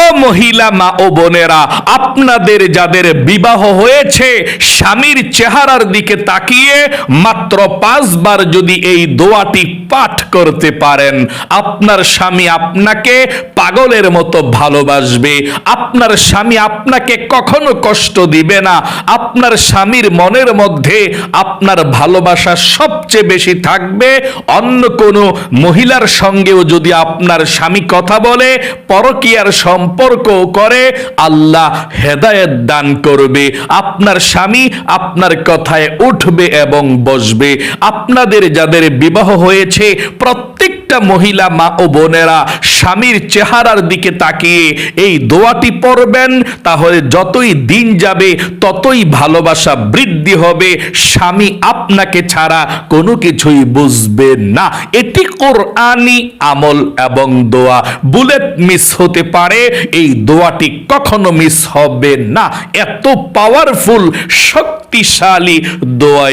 ও মহিলা মা ও বোনেরা, আপনাদের যাদের বিবাহ হয়েছে, স্বামীর চেহারার দিকে তাকিয়ে মাত্র 5 বার যদি এই দোয়াটি পাঠ করতে পারেন, আপনার স্বামী আপনাকে পাগলের মতো ভালোবাসবে। আপনার স্বামী আপনাকে কখনো কষ্ট দিবে না। আপনার স্বামীর মনের মধ্যে আপনার ভালোবাসা সবচেয়ে বেশি থাকবে। অন্য কোনো মহিলার সঙ্গেও যদি আপনার স্বামী কথা বলে, পরকীয়ার সম্পর্ক করে, আল্লাহ হেদায়েত দান করবে। আপনার স্বামী আপনার কথায় উঠবে এবং বসবে। আপনাদের যাদের বিবাহ হয়েছে, প্রত্যেকটা মহিলা মা ও বোনেরা স্বামীর চেহারার দিকে তাকিয়ে এই দোয়াটি পড়বেন। তাহলে যতই দিন যাবে ততই ভালোবাসা বৃদ্ধি হবে। স্বামী আপনাকে ছাড়া কোনো কিছুই বুঝবে না। এটি কোরআনি আমল এবং দোয়া। বুলেট মিস হতে পারে, এই দোয়াটি কখনো মিস হবে না। এত পাওয়ারফুল, শক্তিশালী দোয়া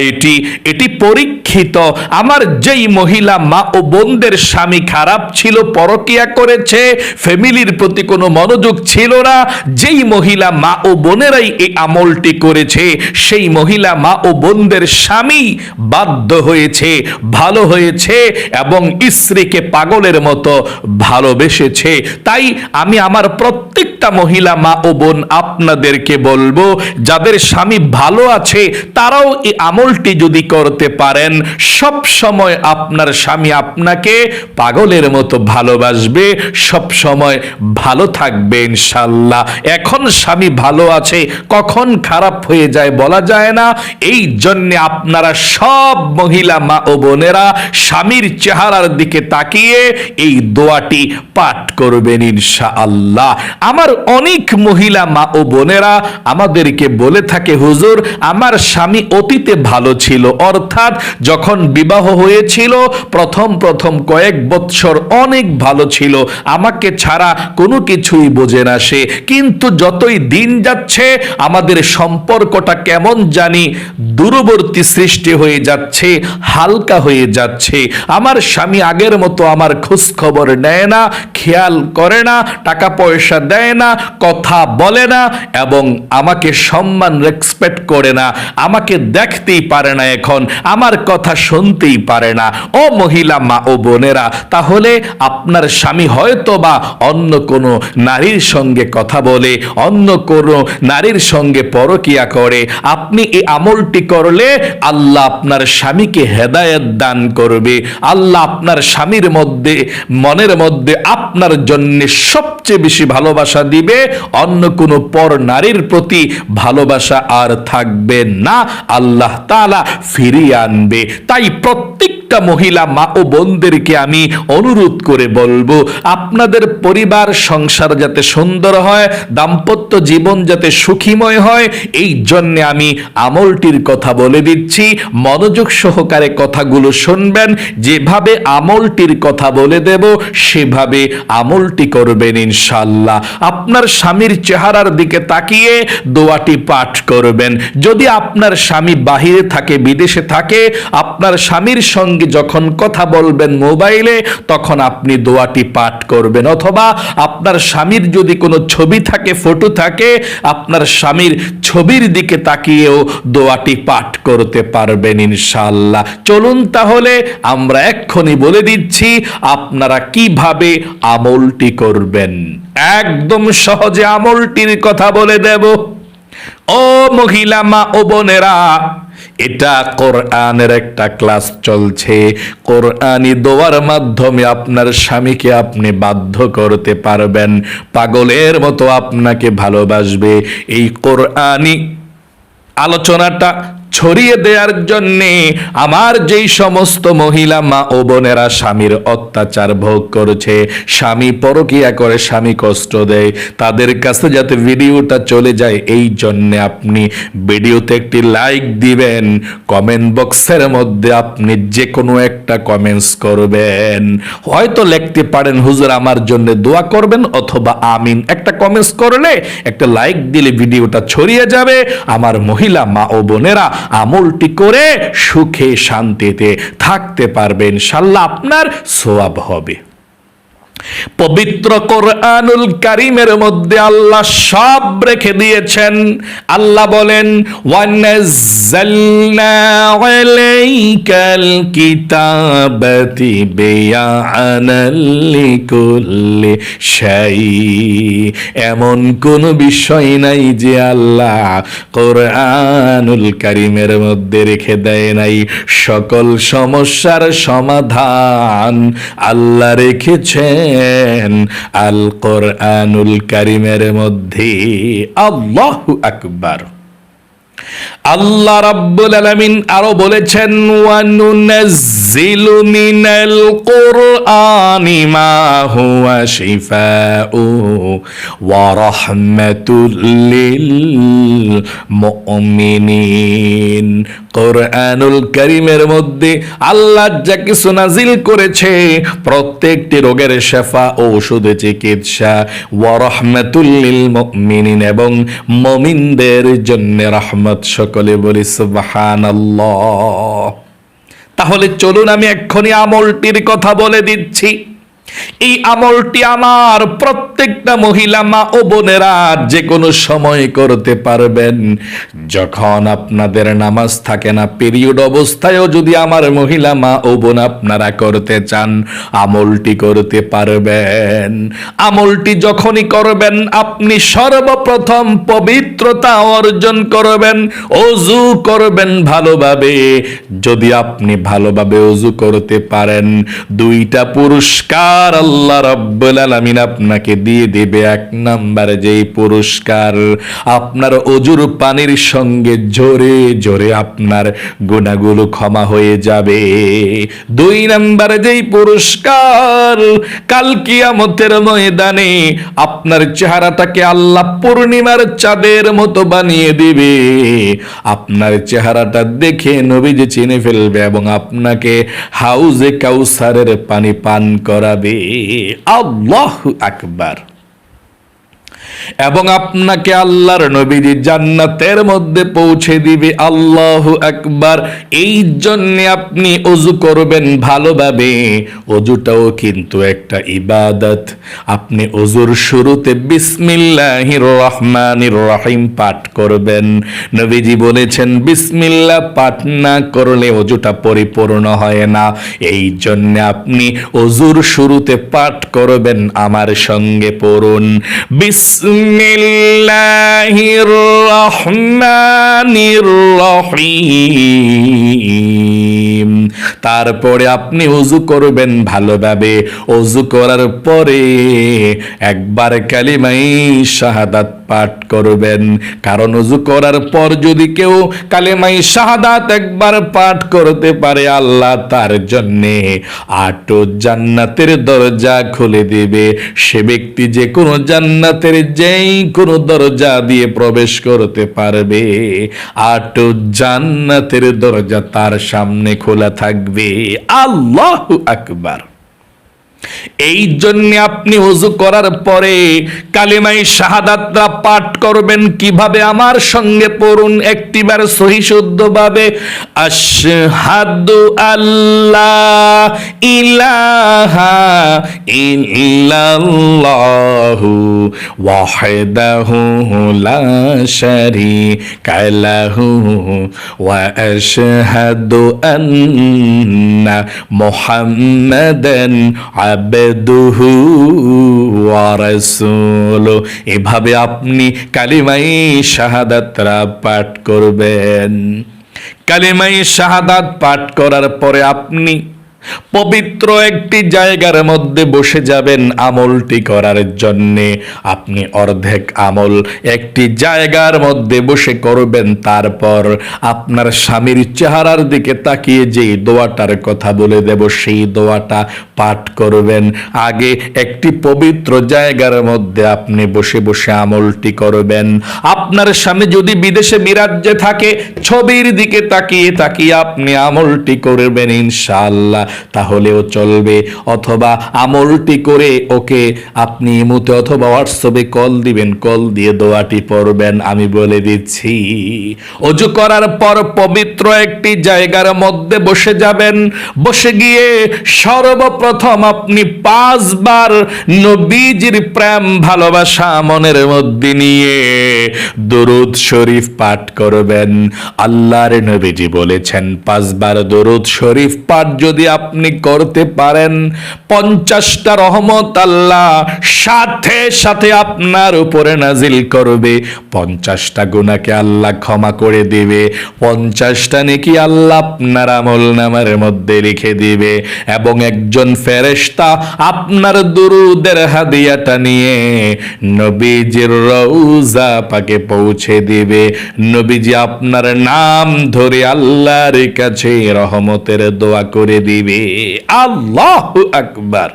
এটি পরীক্ষিত। আমার যেই মহিলা মা ও বোনদের স্বামী খারাপ ছিল, পরকীয়া করেছে, ফ্যামিলির প্রতি কোনো মনোযোগ ছিল না, যেই মহিলা মা ও বোনেরাই এই আমলটি করেছে, সেই মহিলা মা ও বোনদের স্বামী বাধ্য হয়েছে, ভালো হয়েছে এবং স্ত্রীকে পাগলের মতো ভালোবেসেছে। তাই আমি আমার প্রত্যেকটা মহিলা মা ও বোন আপনাদেরকে বলবো, যাদের স্বামী ভালো আছে তারাও এই আমলটি যদি করতে পারেন, সব সময় আপনার স্বামী আপনাকে পাগলের মতো ভালোবাসবে, সব সময় ভালো থাকবে ইনশাআল্লাহ। এখন স্বামী ভালো আছে, কখন খারাপ হয়ে যায় বলা যায় না। এই জন্য আপনারা সব মহিলা মা ও বোনেরা স্বামীর চেহারার দিকে তাকিয়ে এই দোয়াটি পাঠ করবেন ইনশাআল্লাহ। আমার অনেক মহিলা মা ও বোনেরা আমাদেরকে বলে থাকে, হুজুর আমার স্বামী অতীতে ভালো ছিল, অর্থাৎ যখন বিবাহ হয়েছিল প্রথম কয়েক বৎসর অনেক ভালো ছিল, আমাকে ছাড়া কোনো কিছুই বোঝে না সে, কিন্তু যতই দিন যাচ্ছে আমাদের সম্পর্কটা কেমন জানি দূরবর্তী সৃষ্টি হয়ে যাচ্ছে, হালকা হয়ে যাচ্ছে। আমার স্বামী আগের মতো আমার খোঁজ খবর নেয় না, খেয়াল করে না, টাকা পয়সা দেয় না, কথা বলে না এবং আমাকে সম্মান রেসপেক্ট করে না, আমাকে দেখতেই পারে না, এখন আমার কথা শুনতেই পারে না। ও মহিলা মা ও বোনেরা, তাহলে আপনার স্বামী হয়তো বা অন্য কোনো নারীর সঙ্গে কথা বলে, অন্য কোনো নারীর সঙ্গে পরকীয়া করে। আপনি এই আমলটি করলে আল্লাহ আপনার স্বামীকে হেদায়েত দান করবে। আল্লাহ আপনার স্বামীর মনের মধ্যে আপনার জন্য সবচেয়ে বেশি ভালোবাসা দিবে। অন্য কোনো পর নারীর প্রতি ভালোবাসা আর থাকবে না, আল্লাহ তাআলা ফিরিয়ে আনবে। তাই প্রত্যেকটা মহিলা মা ও বোনদেরকে আমি অনুরোধ করে বলবো, আপনাদের পরিবার সংসার যাতে সুন্দর হয়, দাম্পত্য জীবন যাতে সুখীময় হয়, এই জন্য আমি আমলটির কথা বলে দিচ্ছি। মনোযোগ সহকারে কথাগুলো শুনবেন। যেভাবে আমলটির কথা বলে দেব সেভাবে আমলটি করবেন ইনশাআল্লাহ। আপনার স্বামীর চেহারার দিকে তাকিয়ে দোয়াটি পাঠ করবেন। যদি আপনার স্বামী বাহিরে থাকে, বিদেশে থাকে, আপনার স্বামীর সঙ্গে যখন কথা বলবেন মোবাইলে, তখন আপনি দোয়াটি পাঠ করবেন। অথবা আপনার স্বামীর যদি কোনো ছবি থাকে, ফটো থাকে, আপনার স্বামীর ছবির দিকে তাকিয়েও দোয়াটি পাঠ করতে পারবেন ইনশাআল্লাহ। চলুন তাহলে আমরা এক্ষুনি বলে দিচ্ছি আপনারা কিভাবে আমলটি করবেন। একদম সহজে আমলটির কথা বলে দেব। ও মহিলা মা ও বোনেরা, এটা কোরআনের একটা ক্লাস চলছে। কোরআনি দোয়ার মাধ্যমে আপনার স্বামীকে আপনি বাধ্য করতে পারবেন, পাগলের মতো আপনাকে ভালোবাসবে। এই কোরআনি আলোচনাটা ছড়িয়ে দেওয়ার জন্যে আমার যেই সমস্ত মহিলা মা ও বোনেরা স্বামীর অত্যাচার ভোগ করেছে, স্বামী পরকীয়া করে, স্বামী কষ্ট দেয়, তাদের কাছে যাতে ভিডিওটা চলে যায়, এই জন্যে আপনি ভিডিওতে একটি লাইক দিবেন, কমেন্ট বক্সের মধ্যে আপনি যে কোনো একটা কমেন্টস করবেন। হয়তো লিখতে পারেন হুজুর আমার জন্য দোয়া করবেন, অথবা আমিন। একটা কমেন্টস করলে, একটা লাইক দিলে ভিডিওটা ছড়িয়ে যাবে। আমার মহিলা মা ও বোনেরা আমলটি করে সুখে শান্তিতে থাকতে পারবেন ইনশাআল্লাহ, আপনার সওয়াব হবে। পবিত্র কোরআনুল কারীমের মধ্যে আল্লাহ সব রেখে দিয়েছেন। আল্লাহ বলেন, ওয়ানাজ্জালনা আলাইকাল কিতাবা তিবয়ানাল লিকুল্লি শাই। এমন কোন বিষয় নাই যে আল্লাহ কোরআনুল কারীমের মধ্যে রেখে দেয় নাই। সকল সমস্যার সমাধান আল্লাহ রেখেছেন আল কোরআনুল কারীমের মধ্যে। আল্লাহু আকবার। আল্লাহ রাব্বুল আলামিন আরো বলেছেন, ওয়া নুনাজ্জিলু মিনাল কুরআনি মা হুয়া শিফাউ ওয়া রাহমাতুল লিল মুমিনিন। কোরআনুল কারীমের মধ্যে আল্লাহ যা কিছু নাজিল করেছে প্রত্যেকটি রোগের শেফা ও ওষুধে চিকিৎসা, ওয়া রাহমাতুল লিল মুমিনিন, এবং মুমিনদের জন্য রহমত। সকলে বলি সুবহানাল্লাহ। তাহলে চলুন আমি এক্ষুনি আমলটির কথা বলে দিচ্ছি। এই আমলটি আমার প্রত্যেকটা মহিলা মা ও বোনেরা যে কোনো সময় করতে পারবেন। যখন আপনাদের নামাজ থাকে না, পিরিয়ড অবস্থায়ও যদি আমার মহিলা মা ও বোন আপনারা করতে চান, আমলটি করতে পারবেন। আমলটি যখনই করবেন আপনি সর্বপ্রথম পবিত্রতা অর্জন করবেন, ওযু করবেন ভালোভাবে। যদি আপনি ভালোভাবে ওযু করতে পারেন, দুইটা পুরস্কার আল্লাহ রাব্বুল আলামিন আপনাকে দিয়ে দেবে। এক নাম্বার যেই পুরস্কার, আপনার ওযুর পানির সঙ্গে জোরে জোরে আপনার গুনাহগুলো ক্ষমা হয়ে যাবে। দুই নাম্বার যেই পুরস্কার, কাল কিয়ামতের ময়দানে আপনার চেহারাটাকে আল্লাহ পূর্ণিমার চাঁদের মতো বানিয়ে দিবে। আপনার চেহারাটা দেখে নবীজি চিনে ফেলবে এবং আপনাকে হাউজে কাউসারের পানি পান করাবে। আল্লাহু আকবার। এবং আপনাকে আল্লাহর নবীজি জান্নাতের মধ্যে পৌঁছে দিবে। আল্লাহু আকবার। এই জন্য আপনি ওযু করবেন ভালোভাবে। ওযুটাও কিন্তু একটা ইবাদত। আপনি ওযুর শুরুতে বিসমিল্লাহির রহমানির রহিম পাঠ করবেন। নবীজি বলেছেন বিসমিল্লাহ পাঠ না করলে ওযুটা পরিপূর্ণ হয় না। এই জন্য আপনি ওযুর শুরুতে পাঠ করবেন। আমার সঙ্গে পড়ুন, বিসমিল্লাহির রহমানির রহিম। তারপরে আপনি ওযু করবেন ভালোভাবে। ওযু করার পরে একবার কালিমায়ে শাহাদাত পাঠ করবেন। কারণ ওযু করার পর যদি কেউ কালিমায়ে শাহাদাত একবার পাঠ করতে পারে, আল্লাহ তার জন্যে 8 জান্নাতের দরজা খুলে দেবে। সে ব্যক্তি যে কোনো জান্নাতের যেই কোনো দরজা দিয়ে প্রবেশ করতে পারবে। 8 জান্নাতের দরজা তার সামনে খোলা থাকবে। আল্লাহু আকবার। এই জন্য আপনি ওযু করার পরে কালিমায়ে শাহাদাতটা পাঠ করবেন। কিভাবে? আমার সঙ্গে পড়ুন একটিবার সহি শুদ্ধভাবে। আশহাদু আল্লাহ ইলাহা ইল্লাল্লাহু ওয়াহদাহু লা শারীকা লাহু ওয়া আশহাদু আন্না মুহাম্মাদান আবদুহু ওয়া রাসূলুহু। এভাবে আপনি কালিমায়ে শাহাদাতরা পাঠ করবেন। কালিমায়ে শাহাদাত পাঠ করার পরে আপনি পবিত্র একটি জায়গার মধ্যে বসে যাবেন আমলটি করার জন্যে। আপনি অর্ধেক আমল একটি জায়গার মধ্যে বসে করবেন। তারপর আপনার স্বামীর চেহারার দিকে তাকিয়ে যেই দোয়াটার কথা বলে দেব সেই দোয়াটা পাঠ করবেন। আগে একটি পবিত্র জায়গার মধ্যে আপনি বসে বসে আমলটি করবেন। আপনার স্বামী যদি বিদেশে বিরাজ্যে থাকে, ছবির দিকে তাকিয়ে তাকিয়ে আপনি আমলটি করবেন। ইনশাআল্লাহ তাহলেও চলবে, অথবা আমলটি করে ওকে আপনি ইমুতে অথবা হোয়াটসঅ্যাপে কল দিবেন, কল দিয়ে দোয়াটি পড়বেন। আমি বলে দিচ্ছি, ওযু করার পর পবিত্র একটি জায়গার মধ্যে বসে যাবেন। বসে গিয়ে সর্বপ্রথম আপনি 5 বার নবীজির প্রেম ভালোবাসা মনের মধ্যে নিয়ে দরুদ শরীফ পাঠ করবেন। আল্লাহর নবীজি বলেছেন 5 বার দরুদ শরীফ পাঠ যদি আপনি করতে পারেন, 50টা রহমত আল্লাহ সাথে সাথে আপনার উপরে নাজিল করবে। 50টা গুনাহকে আল্লাহ ক্ষমা করে দিবে, 50টা নেকি আল্লাহ আপনার আমলনামার মধ্যে লিখে দিবে, এবং একজন ফেরেশতা আপনার দুরুদের হাদিয়াটা নিয়ে নবীজির রওজা পাকে পৌঁছে দিবে। নবীজি আপনার নাম ধরে আল্লাহর কাছে রহমতের দোয়া করে দিবে। আল্লাহু আকবার।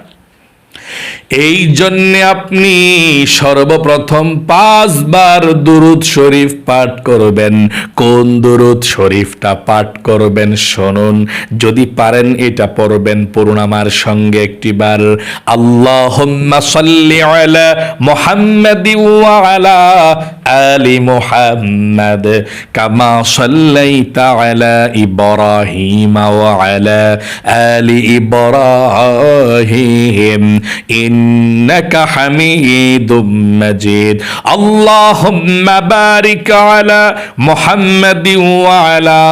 এই জন্যে আপনি সর্বপ্রথম 5 বার দুরুদ শরীফ পাঠ করবেন। কোন দুরুদ শরীফটা পাঠ করবেন শুনুন, যদি পারেন এটা পড়বেন, পড়ুন আমার সঙ্গে একটিবার। আল্লাহুম্মা সাল্লি আলা মুহাম্মাদি ওয়া আলা আলি মুহাম্মাদ কামা সাল্লাইতা আলা ইব্রাহিম ওয়া আলা আলি ইব্রাহিম إنك حميد مجيد اللهم بارك على محمد وعلى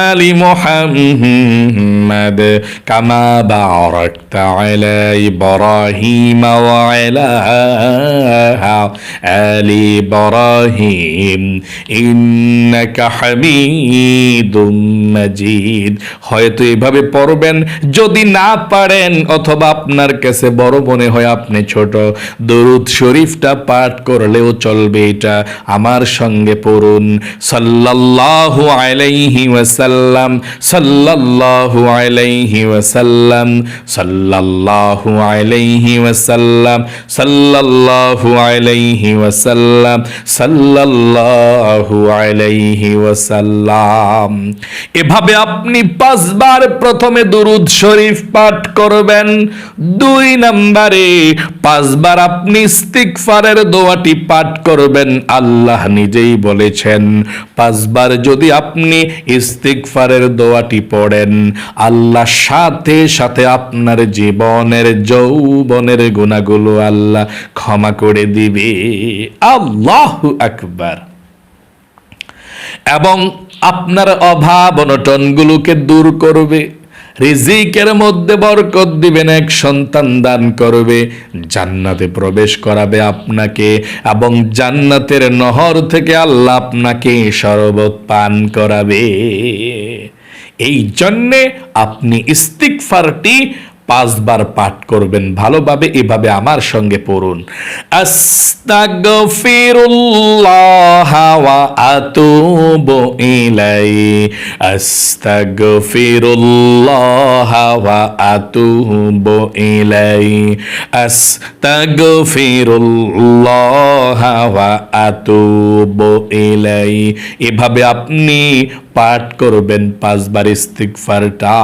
آل محمد كما باركت على إبراهيم وعلى آل إبراهيم إنك حميد مجيد। হয়তো এভাবে পড়বেন, যদি না পারেন অথবা আপনার কাছে বড় মনে হয়, আপনি ছোট, দরুদ শরীফটা পাঠ করলেও চলবে। এটা আমার সঙ্গে পড়ুন। সাল্লাল্লাহু আলাইহি ওয়াসাল্লাম, সাল্লাল্লাহু আলাইহি ওয়াসাল্লাম, সাল্লাল্লাহু আলাইহি ওয়াসাল্লাম, সাল্লাল্লাহু আলাইহি ওয়াসাল্লাম, সাল্লাল্লাহু আলাইহি ওয়াসাল্লাম। এভাবে আপনি 5 বার প্রথমে দরুদ শরীফ পাঠ করবেন। 2 নম্বরে 5 বার আপনি ইস্তিগফারের দোয়াটি পাঠ করবেন। আল্লাহ নিজেই বলেছেন 5 বার যদি আপনি ইস্তিগফারের দোয়াটি পড়েন, আল্লাহ সাথে সাথে আপনার জীবনের যৌবনের গুনাহগুলো আল্লাহ ক্ষমা করে দিবে। আল্লাহু আকবার। এবং আপনার অভাব অনটনগুলোকে দূর করবে, রিজিকের মধ্যে বরকত দিবেন, এক সন্তান দান করবে, জান্নাতে প্রবেশ করাবে আপনাকে, এবং জান্নাতের নহর থেকে আল্লাহ আপনাকে শরবত পান করাবে। এই জন্যে আপনি ইস্তিগফারটি 5 বার পাঠ করবেন ভালোভাবে। এভাবে আমার সঙ্গে পড়ুন। আস্তাগফিরুল্লাহ ওয়া আতুবু ইলাইহি, আস্তাগফিরুল্লাহ ওয়া আতুবু ইলাইহি, আস্তাগফিরুল্লাহ ওয়া আতুবু ইলাইহি। এভাবে আপনি পাঠ করবেন 5 বার ইস্তিগফারটা।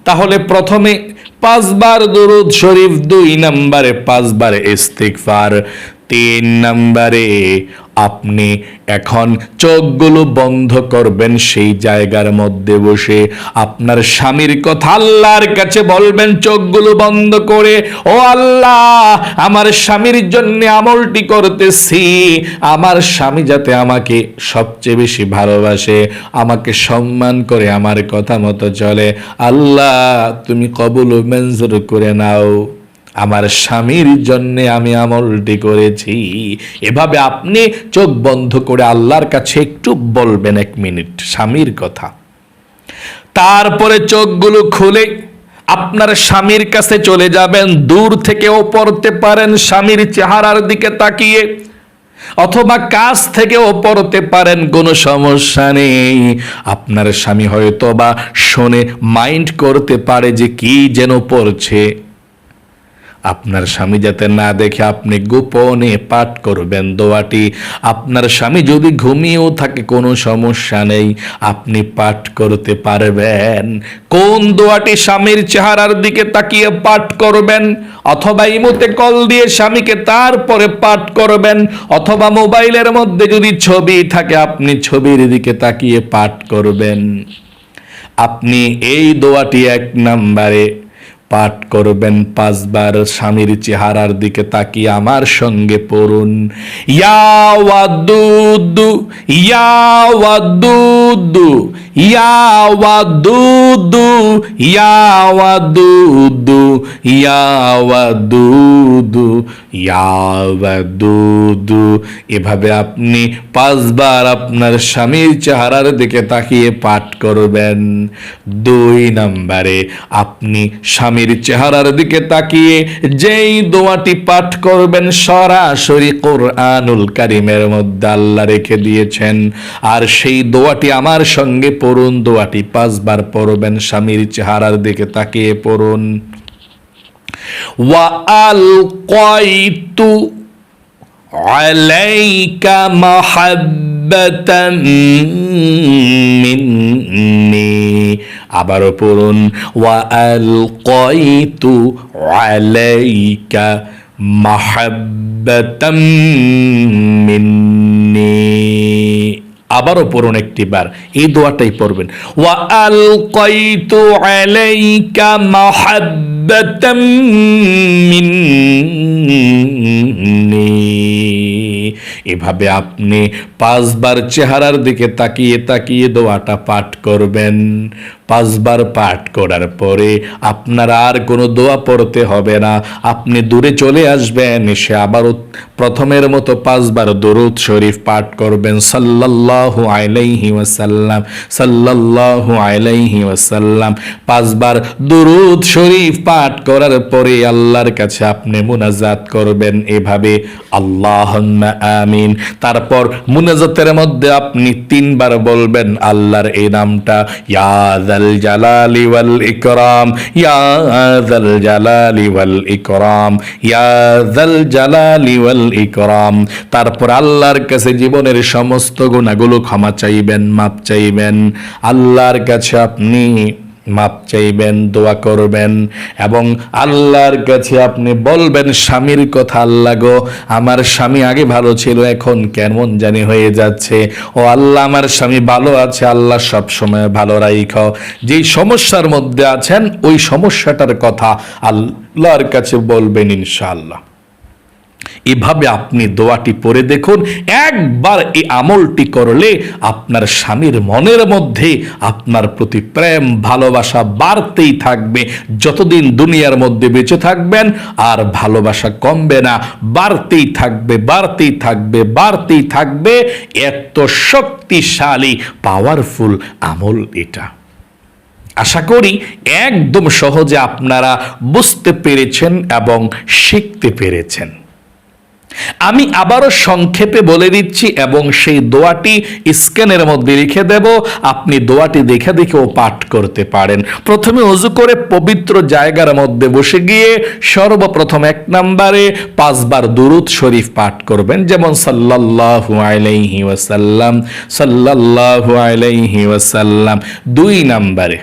তাহলে প্রথমে 5 বার দরুদ শরীফ, 2 নম্বরে 5 বার ইস্তিগফার, 3 নম্বরে আপনি এখন চোখগুলো বন্ধ করবেন, সেই জায়গার মধ্যে বসে আপনার স্বামীর কথা আল্লাহর কাছে বলবেন চোখগুলো বন্ধ করে। ও আল্লাহ, আমার স্বামীর জন্য আমলটি করতেছি, আমার স্বামী যাতে আমাকে সবচেয়ে বেশি ভালোবাসে, আমাকে সম্মান করে, আমার কথা মতো চলে। আল্লাহ তুমি কবুল ও মঞ্জুর করে নাও, আমার স্বামীর জন্য আমি আমলটি করেছি। এভাবে আপনি চোখ বন্ধ করে আল্লাহর কাছে একটু বলবেন 1 মিনিট স্বামীর কথা। তারপরে চোখগুলো খুলে আপনার স্বামীর কাছে চলে যাবেন। দূর থেকেও পড়তে পারেন স্বামীর চেহারার দিকে তাকিয়ে, অথবা কাছ থেকেও পড়তে পারেন, কোনো সমস্যা নেই। আপনার স্বামী হয়তো বা শুনে মাইন্ড করতে পারে যে কি যেন পড়ছে, আপনার স্বামী যাতে না দেখে আপনি গোপনে পাঠ করবেন দোয়াটি। আপনার স্বামী যদি ঘুমিয়েও থাকে কোনো সমস্যা নেই, আপনি পাঠ করতে পারবেন। কোন দোয়াটি? স্বামীর চেহারার দিকে তাকিয়ে পাঠ করবেন, অথবা ইমোতে কল দিয়ে স্বামীকে তারপরে পাঠ করবেন, অথবা মোবাইলের মধ্যে যদি ছবি থাকে আপনি ছবির দিকে তাকিয়ে পাঠ করবেন। আপনি এই দোয়াটি 1 নম্বরে পাঠ করবেন 5 বার। স্বামীর চেহারার দিকে তাকিয়ে আমার সঙ্গে পড়ুন, ইয়া ওয়াদুদু ইয়া ওয়াদুদু ইয়া ওয়াদুদু ইয়া ওয়াদুদু ইয়া ওয়াদুদু ইয়া ওয়াদুদু। এভাবে আপনি 5 বার আপনার স্বামীর চেহারার দিকে তাকিয়ে পাঠ করবেন। 2 নম্বরে আপনি স্বামীর চেহারার দিকে তাকিয়ে যেই দোয়াটি পাঠ করবেন সরাসরি কোরআনুল কারীমের মধ্যে আল্লাহ রেখে দিয়েছেন, আর সেই দোয়াটি আমার সঙ্গে পড়ুন। দোয়াটি 5 বার পড়বেন, স্বামীর চেহারার দিকে তাকিয়ে পড়ুন। ওয়া আলকাইতু আলাইকা মাহাব্বাতাম মিন্নি। আবারও পড়ুন, ওয়া আলকাইতু আলাইকা মাহাব্বাতাম মিন্নি। আবারও পড়ুন একটিবার, এই দোয়াটাই পড়বেন, ওয়া আলকাইতু আলাইকা মাহাব্বাতাম মিন্নি। এভাবে আপনি 5 বার চেহারার দিকে তাকিয়ে তাকিয়ে দোয়াটা পাঠ করবেন। 5 বার পাঠ করার পরে আপনার আর কোনো দোয়া পড়তে হবে না। আপনি দূরে চলে আসবেন, এসে আবারও প্রথমের মতো 5 বার দরুদ শরীফ পাঠ করবেন, সাল্লাল্লাহু আলাইহি ওয়াসাল্লাম সাল্লাল্লাহু আলাইহি ওয়াসাল্লাম। 5 বার দরুদ শরীফ পাঠ করার পরে আল্লাহর কাছে আপনি মুনাজাত করবেন এভাবে, আল্লাহুম্মা আমিন। তারপর মুনাজাতের মধ্যে আপনি 3 বার বলবেন আল্লাহর এই নামটা, ইয়া যাল জালালি ওয়াল ইকরাম ইয়া যাল জালালি ওয়াল ইকরাম ইয়া যাল জালালি ওয়াল ইকরাম। তারপর আল্লাহর কাছে জীবনের সমস্ত গুনাহগুলো ক্ষমা চাইবেন, মাপ চাইবেন। আল্লাহর কাছে আপনি মাপ চাইবেন, দোয়া করবেন, এবং আল্লাহর কাছে আপনি বলবেন স্বামীর কথা, আল্লাহ গো আমার স্বামী আগে ভালো ছিল, এখন কেমন জানি হয়ে যাচ্ছে। ও আল্লাহ আমার স্বামী ভালো আছে, আল্লাহ সব সময় ভালো রাখো। যেই সমস্যার মধ্যে আছেন ওই সমস্যাটার কথা আল্লাহর কাছে বলবেন ইনশাআল্লাহ। এভাবে আপনি দোয়াটি পড়ে দেখুন। একবার এই আমলটি করলে আপনার স্বামীর মনের মধ্যে আপনার প্রতি প্রেম ভালোবাসা বাড়তেই থাকবে। যতদিন দুনিয়ার মধ্যে বেঁচে থাকবেন আর ভালোবাসা কমবে না, বাড়তেই থাকবে, বাড়তেই থাকবে, বাড়তেই থাকবে। এত শক্তিশালী পাওয়ারফুল আমল এটা। আশা করি একদম সহজে আপনারা বুঝতে পেরেছেন এবং শিখতে পেরেছেন। আমি আবারও সংক্ষেপে বলে দিচ্ছি এবং সেই দোয়াটি স্ক্যানের মধ্যে লিখে দেব, আপনি দোয়াটি দেখে দেখেও পাঠ করতে পারেন। প্রথমে ওযু করে পবিত্র জায়গার মধ্যে বসে গিয়ে সর্বপ্রথম 1 নম্বরে 5 বার দুরূদ শরীফ পাঠ করবেন, যেমন সাল্লাল্লাহু আলাইহি ওয়াসাল্লাম সাল্লাল্লাহু আলাইহি ওয়াসাল্লাম। 2 নম্বরে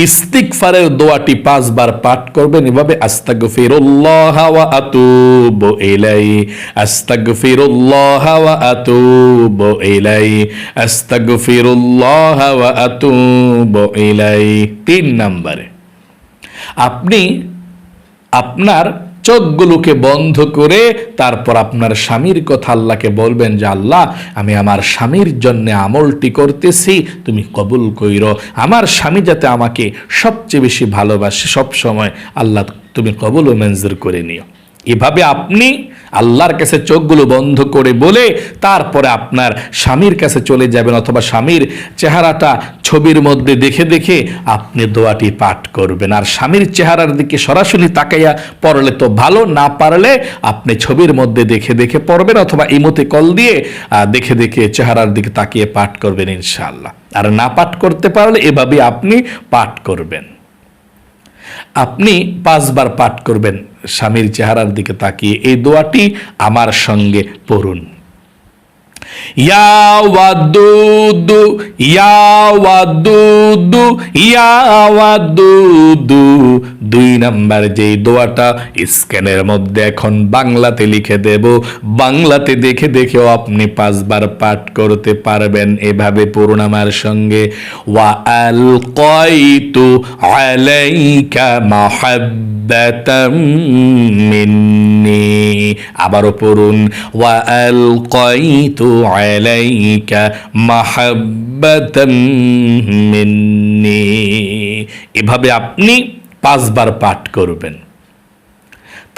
ইস্তিগফারের দোয়াটি 5 বার পাঠ করবেন এভাবে, আস্তাগফিরুল্লাহ ওয়া আতুবু ইলাইহি আস্তাগফিরুল্লাহ ওয়া আতুবু ইলাইহি আস্তাগফিরুল্লাহ ওয়া আতুবু ইলাইহি। 3 নম্বরে আপনি আপনার চোখগুলোকে বন্ধ করে তারপর আপনার স্বামীর কথা আল্লাহকে বলবেন যে আল্লাহ আমি আমার স্বামীর জন্য আমলটি করতেছি, তুমি কবুল কইরো। আমার স্বামী যাতে আমাকে সবচেয়ে বেশি ভালোবাসে সব সময়, আল্লাহ তুমি কবুল ও মঞ্জুর করে নিও। এভাবে আপনি আল্লাহর কাছে চোখগুলো বন্ধ করে বলে তারপরে আপনার স্বামীর কাছে চলে যাবেন, অথবা স্বামীর চেহারাটা ছবির মধ্যে দেখে দেখে আপনি দোয়াটি পাঠ করবেন। আর স্বামীর চেহারার দিকে সরাসরি তাকাইয়া পড়লে তো ভালো, না পারলে আপনি ছবির মধ্যে দেখে দেখে পড়বেন, অথবা ইমোতে কল দিয়ে দেখে দেখে চেহারার দিকে তাকিয়ে পাঠ করবেন ইনশাআল্লাহ। আর না পাঠ করতে পারলে এভাবে আপনি পাঠ করবেন। আপনি 5 বার পাঠ করবেন স্বামীর চেহারার দিকে তাকিয়ে। এই দোয়াটি আমার সঙ্গে পড়ুন। ইয়া ওয়াদুদু ইয়া ওয়াদুদু ইয়া ওয়াদুদু। 2 নাম্বার যেই দোয়াটা স্ক্যানের মধ্যে এখন বাংলাতে লিখে দেব, বাংলাতে দেখে দেখেও আপনি 5 বার পাঠ করতে পারবেন। এভাবে পড়ুন আমার সঙ্গে। ওয়া আলকাইতু আলাইকা মাহাব্বাতাম মিন্নি। আবারও পড়ুন। ওয়া আলকাইতু আলাইকা মাহাব্বাতাম মিন্নি। এভাবে আপনি 5 বার পাঠ করবেন।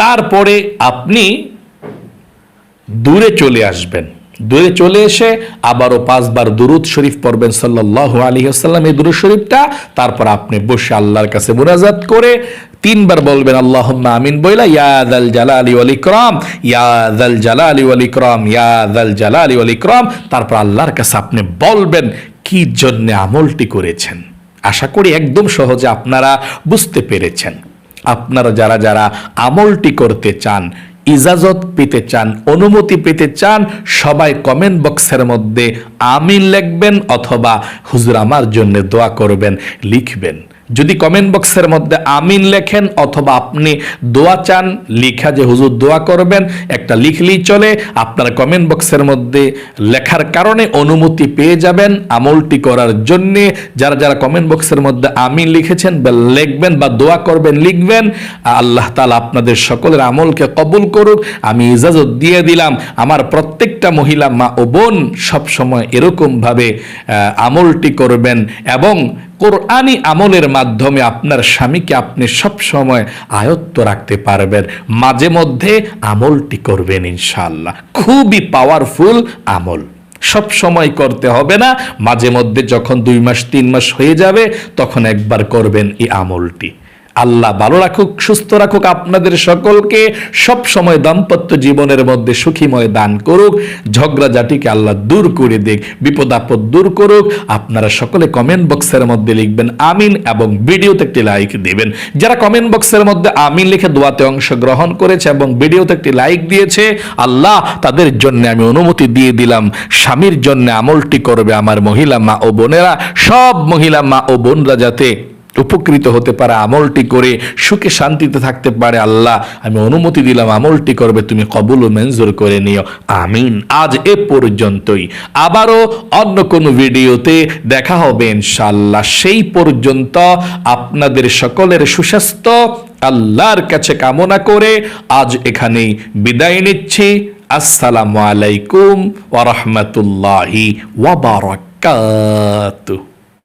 তারপরে আপনি দূরে চলে আসবেন। দূরে চলে এসে আবারও 5 বার দুরূদ শরীফ পড়বেন সাল্লাল্লাহু আলাইহি ওয়াসাল্লাম, এই দুরূদ শরীফটা। তারপর আপনি বসে আল্লাহর কাছে মুনাজাত করে 3 বার বলবেন আল্লাহুম্মা আমিন বইলা, ইয়া যাল জালালি ওয়াল ইকরাম, ইয়া যাল জালালি ওয়াল ইকরাম, ইয়া যাল জালালি ওয়াল ইকরাম। তারপর আল্লাহর কাছে আপনি বলবেন কি জন্য আমলটি করেছেন। আশা করি একদম সহজে আপনারা বুঝতে পেরেছেন। আপনারা যারা যারা আমলটি করতে চান, ইজাজত পেতে চান, অনুমতি পেতে চান, সবাই কমেন্ট বক্সের মধ্যে আমিন লিখবেন অথবা হুজুর আমার জন্য দোয়া করবেন লিখবেন। যদি কমেন্ট বক্সের মধ্যে আমিন লেখেন অথবা আপনি দোয়া চান লিখা যে হুজুর দোয়া করবেন, একটা লিখলেই চলে। আপনার কমেন্ট বক্সের মধ্যে লেখার কারণে অনুমতি পেয়ে যাবেন আমলটি করার জন্যে। যারা যারা কমেন্ট বক্সের মধ্যে আমিন লিখেছেন বা লিখবেন বা দোয়া করবেন লিখবেন, আল্লাহ তাআলা আপনাদের সকলের আমলকে কবুল করুক। আমি ইজাজত দিয়ে দিলাম আমার প্রত্যেকটা মহিলা মা ও বোন সবসময় এরকমভাবে আমলটি করবেন এবং কোরআনি আমলের মাধ্যমে আপনার স্বামীকে আপনি সব সময় আয়ত্ত রাখতে পারবেন। মাঝে মধ্যে আমলটি করবেন ইনশাআল্লাহ। খুবই পাওয়ারফুল আমল, সব সময় করতে হবে না। মাঝে মধ্যে যখন 2 মাস 3 মাস হয়ে যাবে তখন একবার করবেন এই আমলটি। আল্লাহ ভালো রাখুক, সুস্থ রাখুক আপনাদের সকলকে, সব সময় দাম্পত্য জীবনের মধ্যে সুখীময় দান করুক। ঝগড়াঝাটিকে আল্লাহ দূর করে দিক, বিপদ আপদ দূর করুক। আপনারা সকলে কমেন্ট বক্সের মধ্যে লিখবেন আমিন এবং ভিডিওতে একটি লাইক দিবেন। যারা কমেন্ট বক্সের মধ্যে আমিন লিখে দোয়াতে অংশগ্রহণ করেছে এবং ভিডিওতে একটি লাইক দিয়েছে, আল্লাহ তাদের জন্য আমি অনুমতি দিয়ে দিলাম স্বামীর জন্য আমলটি করবে আমার মহিলা মা ও বোনেরা। সব মহিলা মা ও বোনরা যাতে উপকৃত হতে পারে, আমলটি করে সুখে শান্তিতে থাকতে পারে, আল্লাহ আমি অনুমতি দিলাম আমলটি করবে, তুমি কবুল ও মঞ্জুর করে নিও, আমিন। আজ এ পর্যন্তই, আবারও অন্য কোনো ভিডিওতে দেখা হবে ইনশাআল্লাহ। সেই পর্যন্ত আপনাদের সকলের সুস্বাস্থ্য আল্লাহর কাছে কামনা করে আজ এখানেই বিদায় নিচ্ছি। আসসালামু আলাইকুম ওয়া রাহমাতুল্লাহি ওয়া বারাকাতুহু।